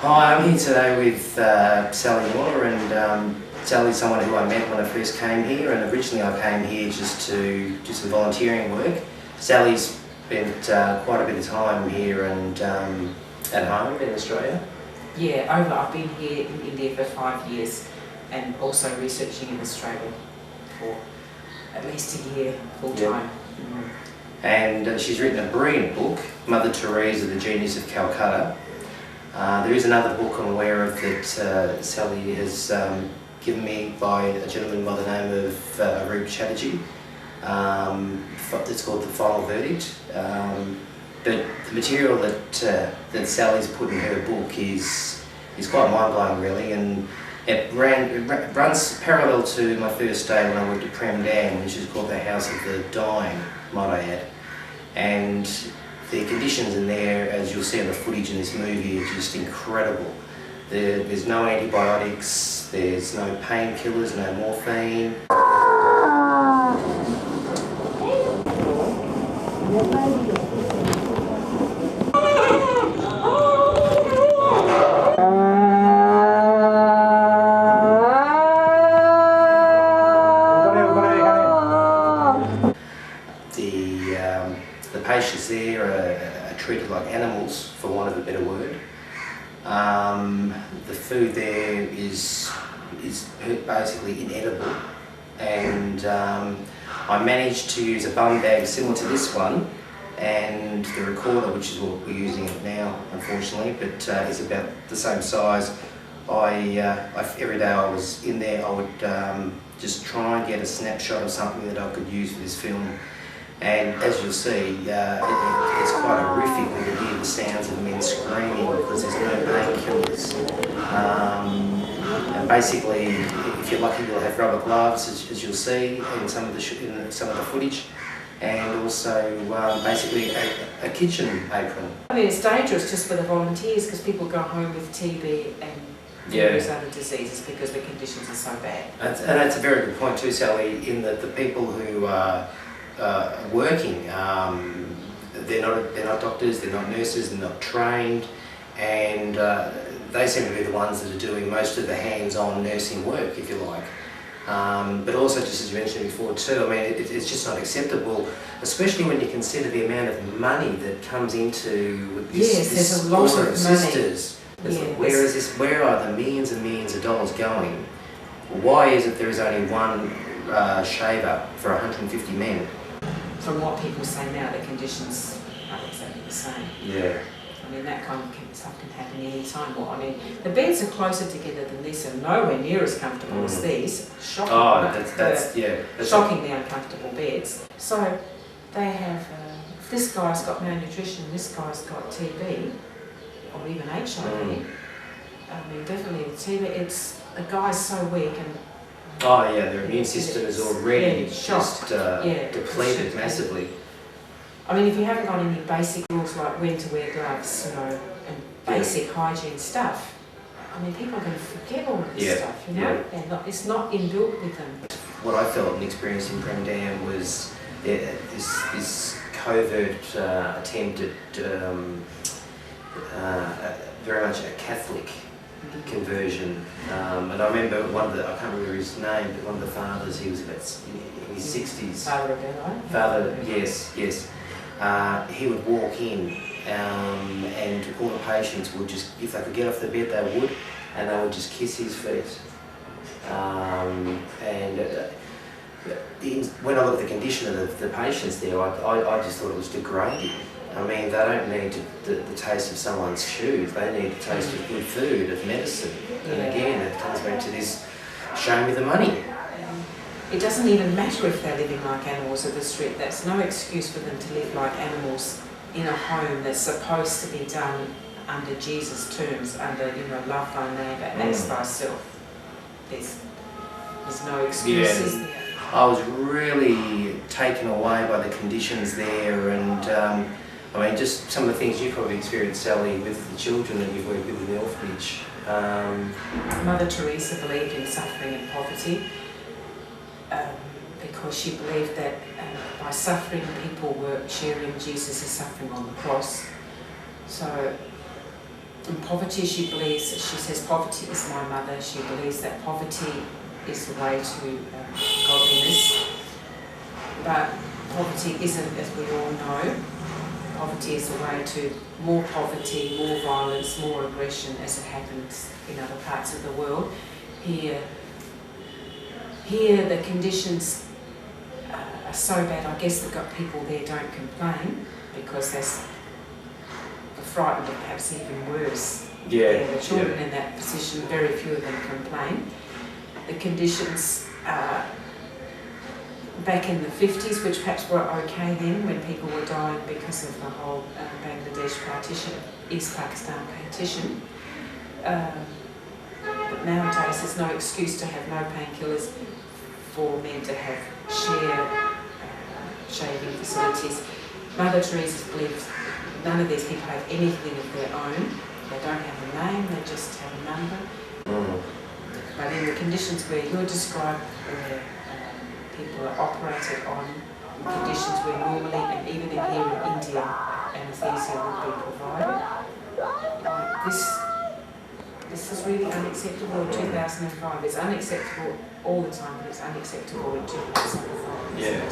Hi, I'm here today with Sally Moore, and Sally's someone who I met when I first came here, and originally I came here just to do some volunteering work. Sally's spent quite a bit of time here and at home in Australia. Yeah, I've been here in India for 5 years and also researching in Australia for at least a year full time. And she's written a brilliant book, Mother Teresa, the Genius of Calcutta. There is another book I'm aware of that Sally has given me by a gentleman by the name of Arup Chatterjee. It's called The Final Verdict. But the material that Sally's put in her book is quite mind-blowing, really, and it runs parallel to my first day when I worked at Prem Dam, which is called the House of the Dying, might I add. And the conditions in there, as you'll see in the footage in this movie, are just incredible. There's no antibiotics, there's no painkillers, no morphine. The patients there are treated like animals, for want of a better word. The food there is basically inedible, and I managed to use a bum bag similar to this one, and the recorder, which is what we're using it now, unfortunately, but is about the same size. Every day I was in there, I would just try and get a snapshot of something that I could use for this film. And as you'll see, it's quite horrific when you hear the sounds of men screaming because there's no painkillers. And basically, if you're lucky, you'll have rubber gloves, as you'll see in some of the footage, and also basically a kitchen apron. I mean, it's dangerous just for the volunteers because people go home with TB and various other diseases because the conditions are so bad. And that's a very good point too, Sally, in that the people who are working, they're not doctors, they're not nurses, they're not trained, and they seem to be the ones that are doing most of the hands-on nursing work, if you like. But also, just as you mentioned before too, I mean, it's just not acceptable, especially when you consider the amount of money that comes into this there's a lot order of sisters. Where are the millions and millions of dollars going? Why is it there is only one shaver for 150 men? From what people say now, the conditions are exactly the same. Yeah. I mean, that kind of stuff can happen any time. Well, I mean, the beds are closer together than this and nowhere near as comfortable as these. Shocking. Oh, shockingly uncomfortable beds. So they have, if this guy's got malnutrition, this guy's got TB, or even HIV. I mean, definitely the TB, a guy's so weak and their immune system is already depleted massively. I mean, if you haven't got any basic rules like when to wear gloves, and basic hygiene stuff, I mean, people are going to forget all of this stuff, and it's not inbuilt with them. What I felt and experienced in Prem Dam was this covert attempt at very much a Catholic conversion, and I remember I can't remember his name, but one of the fathers, he was about in his 60s. Father, yes. He would walk in, and all the patients would just, if they could get off the bed, they would, and they would just kiss his feet. When I look at the condition of the patients there, I just thought it was degrading. I mean, they don't need the taste of someone's shoes, they need the taste of good food, of medicine. And again, it comes back to this, show me the money. It doesn't even matter if they're living like animals in the street. That's no excuse for them to live like animals in a home that's supposed to be done under Jesus' terms, under, love thy neighbour as thyself. There's no excuses there. I was really taken away by the conditions there, and I mean, just some of the things you probably experienced, Sally, with the children that you've worked with in the orphanage. Mother Teresa believed in suffering and poverty because she believed that by suffering, people were sharing Jesus' suffering on the cross. So In poverty, she says poverty is my mother. She believes that poverty is the way to godliness. But poverty isn't, as we all know. Poverty is the way to more poverty, more violence, more aggression, as it happens in other parts of the world. Here the conditions are so bad. I guess the people there don't complain because they're frightened of perhaps even worse. Yeah. The children in that position, very few of them complain. The conditions back in the 50s, which perhaps were okay then when people were dying because of the whole Bangladesh partition, East Pakistan partition. But nowadays there's no excuse to have no painkillers for men to have shaving facilities. Mother Teresa believes none of these people have anything of their own. They don't have a name, they just have a number. But in the conditions where you're described, where people are operated on, in conditions where normally, and even here in India, anaesthesia would be provided, this is really unacceptable in 2005. It's unacceptable all the time, but it's unacceptable in 2005. Yeah.